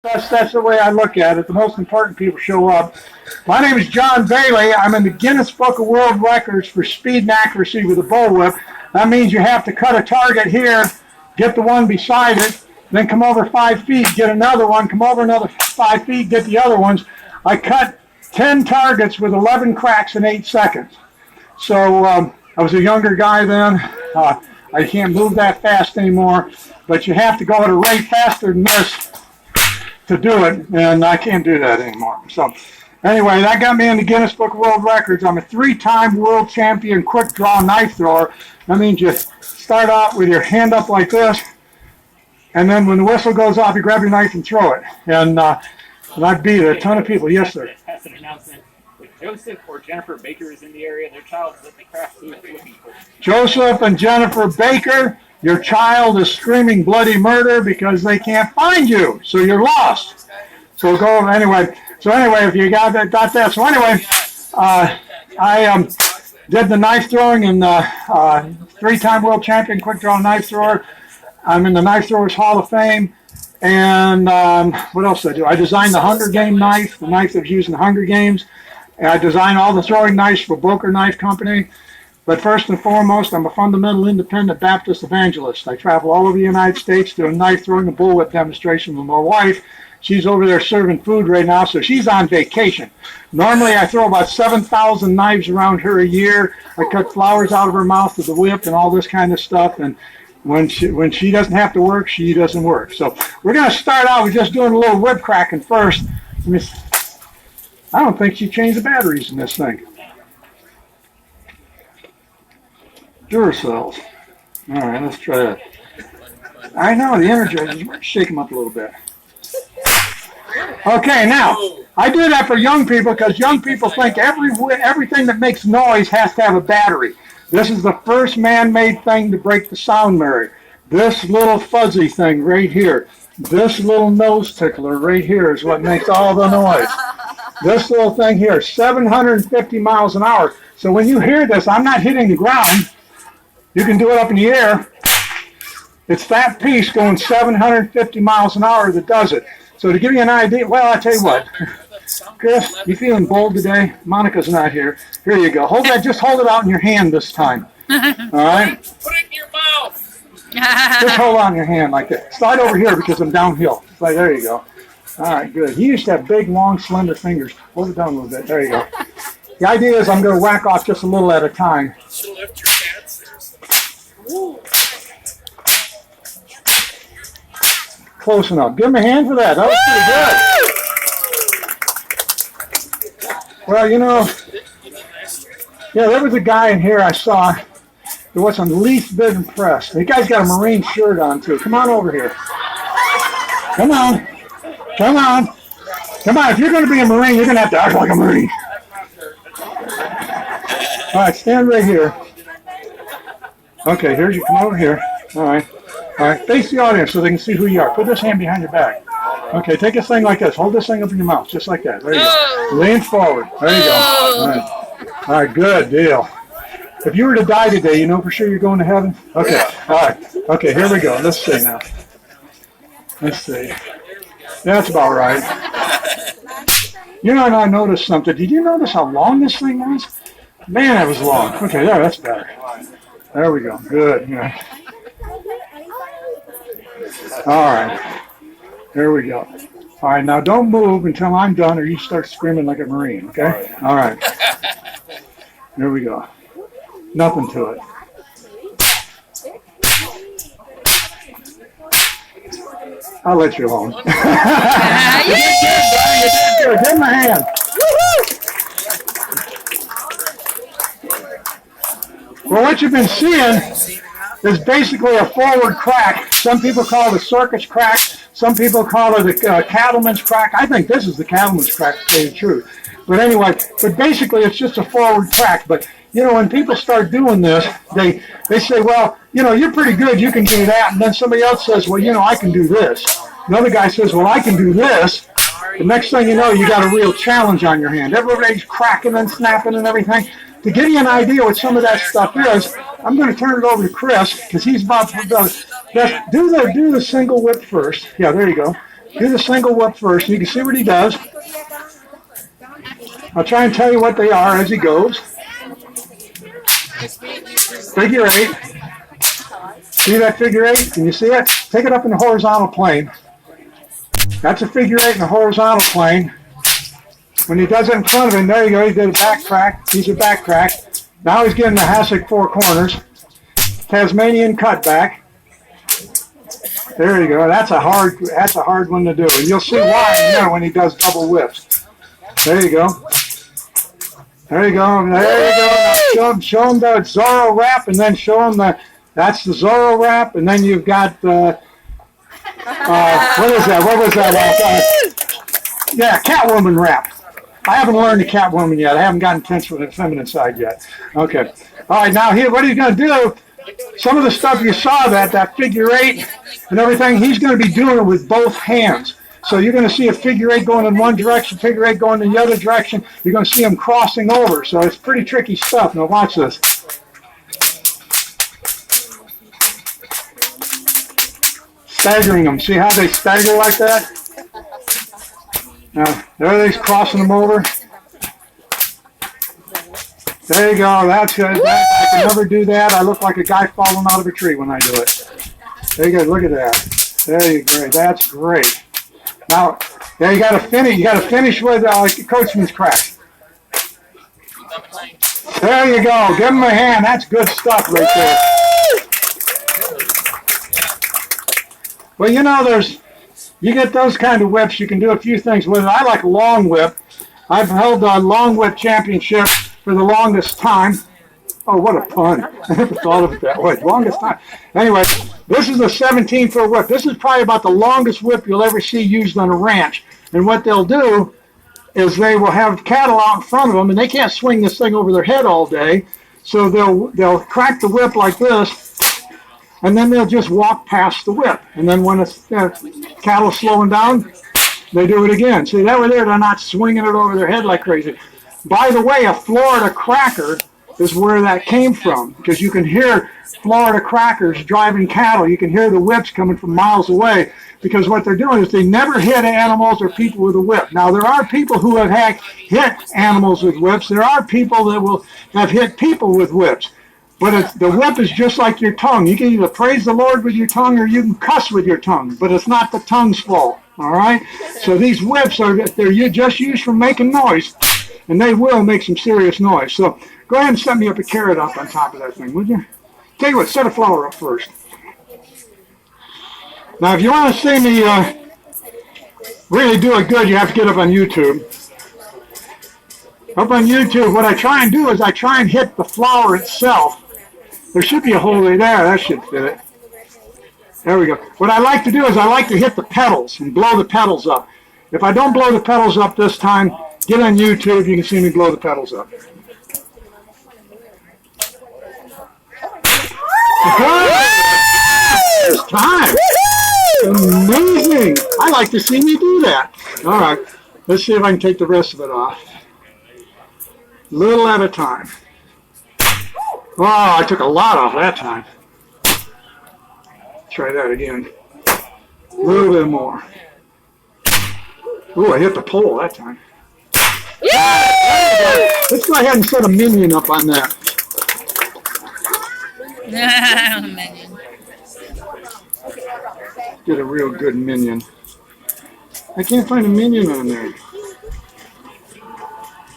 That's the way I look at it. The most important people show up. My name is John Baily. I'm in the Guinness Book of World Records for speed and accuracy with a bullwhip. That means you have to cut a target here, get the one beside it, then come over 5 feet, get another one, come over another 5 feet, get the other ones. I cut 10 targets with 11 cracks in 8 seconds. So I was a younger guy then. I can't move that fast anymore, but you have to go at a rate faster than this to do it, and I can't do that anymore. So anyway, that got me in the Guinness Book of World Records. I'm a 3-time world champion quick draw knife thrower. That means you start out with your hand up like this, and then when the whistle goes off, you grab your knife and throw it. And I beat a ton of people. Yes, sir. That's an announcement. If Joseph or Jennifer Baker is in the area, their child is at the craft booth looking for them. Joseph and Jennifer Baker, your child is screaming bloody murder because they can't find you, so you're lost. So go anyway. So anyway, if you got that. So anyway, I did the knife throwing and 3-time world champion quick draw knife thrower. I'm in the Knife Throwers Hall of Fame. And what else did I do? I designed the Hunger Game knife, the knife that was used in the Hunger Games. And I designed all the throwing knives for Boker Knife Company. But first and foremost, I'm a fundamental independent Baptist evangelist. I travel all over the United States doing knife throwing and bullwhip demonstration with my wife. She's over there serving food right now, so she's on vacation. Normally, I throw about 7,000 knives around her a year. I cut flowers out of her mouth with the whip and all this kind of stuff. And when she doesn't have to work, she doesn't work. So we're going to start out with just doing a little whip cracking first. I don't think she changed the batteries in this thing. Duracells. All right, let's try that. I know, the Energizers, shake them up a little bit. Okay, now, I do that for young people because young people think everything that makes noise has to have a battery. This is the first man-made thing to break the sound barrier. This little fuzzy thing right here, this little nose tickler right here is what makes all the noise. This little thing here, 750 miles an hour. So when you hear this, I'm not hitting the ground. You can do it up in the air. It's that piece going 750 miles an hour that does it. So to give you an idea, well, I'll tell you what. Chris, you feeling bold today? Monica's not here. Here you go. Hold that. Just hold it out in your hand this time. All right? Put it in your mouth. Just hold on your hand like that. Slide over here because I'm downhill. Like, there you go. All right, good. He used to have big, long, slender fingers. Hold it down a little bit. There you go. The idea is I'm going to whack off just a little at a time. Lift your hands. Close enough. Give him a hand for that. That was pretty good. Well, you know, yeah, there was a guy in here I saw that wasn't the least bit impressed. The guy's got a Marine shirt on, too. Come on over here. Come on. Come on. Come on. If you're going to be a Marine, you're going to have to act like a Marine. All right, stand right here. Okay, here's you. Come over here. All right. All right, face the audience so they can see who you are. Put this hand behind your back. Okay, take this thing like this. Hold this thing up in your mouth, just like that. There you go. Lean forward. There you go. All right. All right, good deal. If you were to die today, you know for sure you're going to heaven? Okay, all right. Okay, here we go. Let's see now. Let's see. That's about right. You know, and I noticed something. Did you notice how long this thing was? Man, that was long. Okay, there, that's better. There we go. Good. Yeah. All right. There we go. All right, now don't move until I'm done or you start screaming like a Marine, okay? All right. There we go. Nothing to it. I'll let you alone. You did good, Brian. You did good. Give him a hand. Well, what you've been seeing is basically a forward crack. Some people call it a circus crack. Some people call it a cattleman's crack. I think this is the cattleman's crack, to tell you the truth. But anyway, but basically it's just a forward crack. But, you know, when people start doing this, they say, well, you know, you're pretty good, you can do that. And then somebody else says, well, you know, I can do this. Another guy says, well, I can do this. The next thing you know, you got a real challenge on your hand. Everybody's cracking and snapping and everything. To give you an idea what some of that stuff is, I'm going to turn it over to Chris because he's about to do the single whip first. Yeah, there you go. Do the single whip first. You can see what he does. I'll try and tell you what they are as he goes. Figure 8. See that figure 8? Can you see it? Take it up in the horizontal plane. That's a figure 8 in the horizontal plane. When he does it in front of him, there you go. He did a back crack. He's a back crack. Now he's getting the Hasek 4 corners. Tasmanian cutback. There you go. That's a hard one to do. And you'll see why in a minute when he does double whips. There you go. There you go. There you go. Now show him the Zorro wrap, and then show him that's the Zorro wrap, and then you've got what is that? What was that? Yeah, Catwoman wrap. I haven't learned the Catwoman yet. I haven't gotten tense with the feminine side yet. Okay. All right. Now here, what he's going to do? Some of the stuff you saw, that figure 8 and everything, he's going to be doing it with both hands. So you're going to see a figure 8 going in one direction, figure 8 going in the other direction. You're going to see him crossing over. So it's pretty tricky stuff. Now watch this. Staggering them. See how they stagger like that? Now, there he's crossing them over. There you go. That's good. I can never do that. I look like a guy falling out of a tree when I do it. There you go. Look at that. There you go. That's great. Now, yeah, you got to finish. You got to finish with Coachman's crack. There you go. Give him a hand. That's good stuff right there. Well, you know, you get those kind of whips. You can do a few things with it. I like a long whip. I've held a long whip championship for the longest time. Oh, what a pun. I never thought of it that way. Longest time. Anyway, this is a 17-foot whip. This is probably about the longest whip you'll ever see used on a ranch. And what they'll do is they will have cattle out in front of them, and they can't swing this thing over their head all day. So they'll crack the whip like this, and then they'll just walk past the whip. And then when cattle's slowing down, they do it again. See, that way they're not swinging it over their head like crazy. By the way, a Florida cracker is where that came from, because you can hear Florida crackers driving cattle. You can hear the whips coming from miles away, because what they're doing is they never hit animals or people with a whip. Now, there are people who have hit animals with whips. There are people that will have hit people with whips. But the whip is just like your tongue. You can either praise the Lord with your tongue or you can cuss with your tongue, but it's not the tongue's fault, all right? So these whips, they're just used for making noise, and they will make some serious noise. So go ahead and set me up a carrot up on top of that thing, would you? Tell you what, set a flower up first. Now, if you want to see me really do it good, you have to get up on YouTube. Up on YouTube, what I try and do is I try and hit the flower itself. There should be a hole right there. That should fit it. There we go. What I like to do is I like to hit the petals and blow the petals up. If I don't blow the petals up this time, get on YouTube. You can see me blow the petals up. First time. Amazing. I like to see me do that. All right. Let's see if I can take the rest of it off. Little at a time. Oh, I took a lot off that time. Try that again. A little bit more. Ooh, I hit the pole that time. Yeah! Let's go ahead and set a minion up on that. Minion. Get a real good minion. I can't find a minion on there.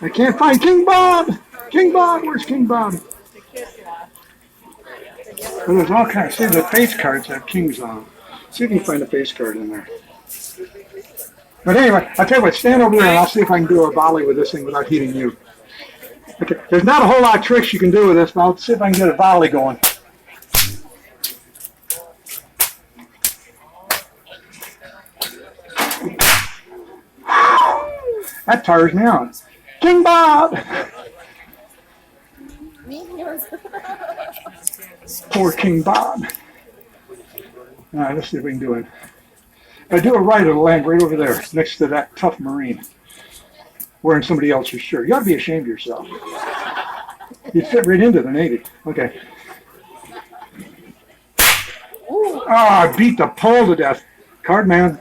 I can't find King Bob. King Bob, where's King Bob? Well, there's all kinds. See, the face cards have kings on them. See if you can find a face card in there. But anyway, I'll tell you what, stand over there and I'll see if I can do a volley with this thing without hitting you. Okay, there's not a whole lot of tricks you can do with this, but I'll see if I can get a volley going. That tires me out. King Bob! Poor King Bob. All right, let's see if we can do it. If I do it right, it'll land right over there, next to that tough Marine, wearing somebody else's shirt. You ought to be ashamed of yourself. You'd fit right into the Navy. Okay. Oh, I beat the pole to death. Card man.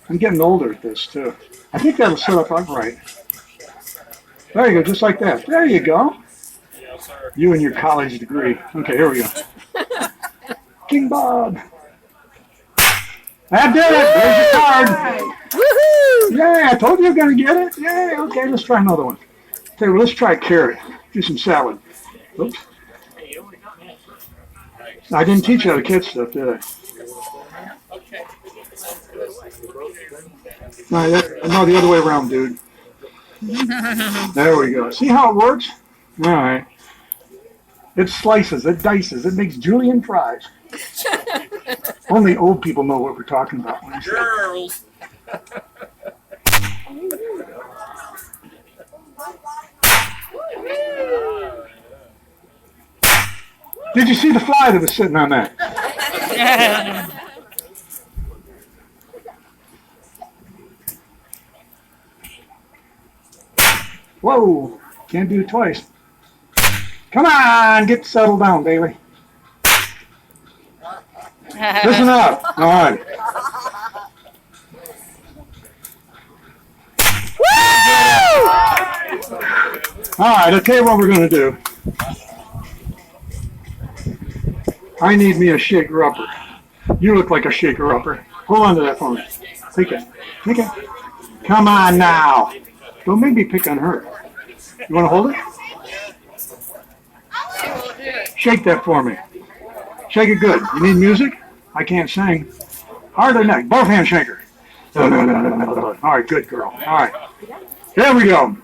I'm getting older at this too. I think that'll set up upright. There you go, just like that. There you go. You and your college degree. Okay, here we go. King Bob. That did it. There's your card. Woohoo! Yeah, I told you you're going to get it. Yeah, okay, let's try another one. Okay, well, let's try carrot. Do some salad. Oops. I didn't teach you how to catch stuff, did I? No, the other way around, dude. There we go. See how it works? All right. It slices, it dices, it makes julienne fries. Only old people know what we're talking about. When Girls. Did you see the fly that was sitting on that? Whoa, can't do it twice. Come on, get settled down, Baily. Listen up. All right. Woo! All right, I'll tell you what we're going to do. I need me a shaker-upper. You look like a shaker-upper. Hold on to that for me. Take it. Take it. Come on now. Don't make me pick on her. You want to hold it? Shake that for me. Shake it good. You need music? I can't sing. Hard or neck. Both hand shaker. All right, good girl. All right. Here we go.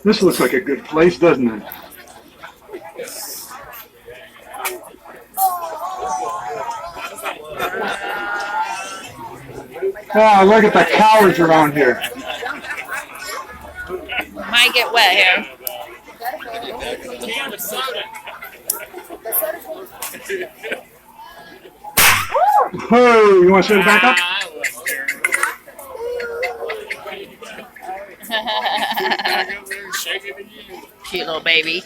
This looks like a good place, doesn't it? Oh, look at the cowards around here. Might get wet here. Oh, you want to set it back up? Cute little baby.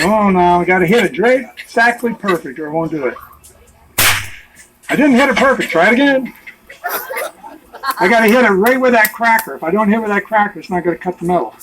Oh, no, we got to hit it exactly perfect or it won't do it. I didn't hit it perfect. Try it again. I got to hit it right with that cracker. If I don't hit it with that cracker, it's not going to cut the metal.